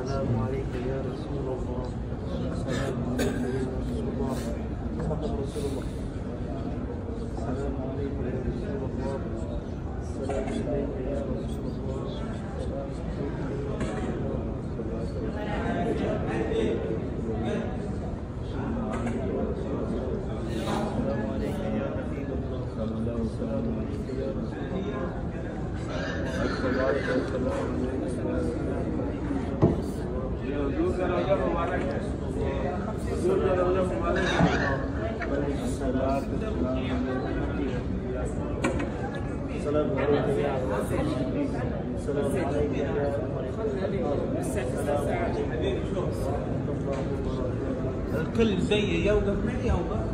السلام عليك يا رسول الله. السلام عليك يا رسول الله. صدق رسول الله. السلام عليك يا رسول الله. السلام عليك يا رسول الله. السلام عليك يا حبيب الله. السلام عليك يا رسول الله. السلام عليك يا السلام عليك يا الكل زي يوقف معي يوقف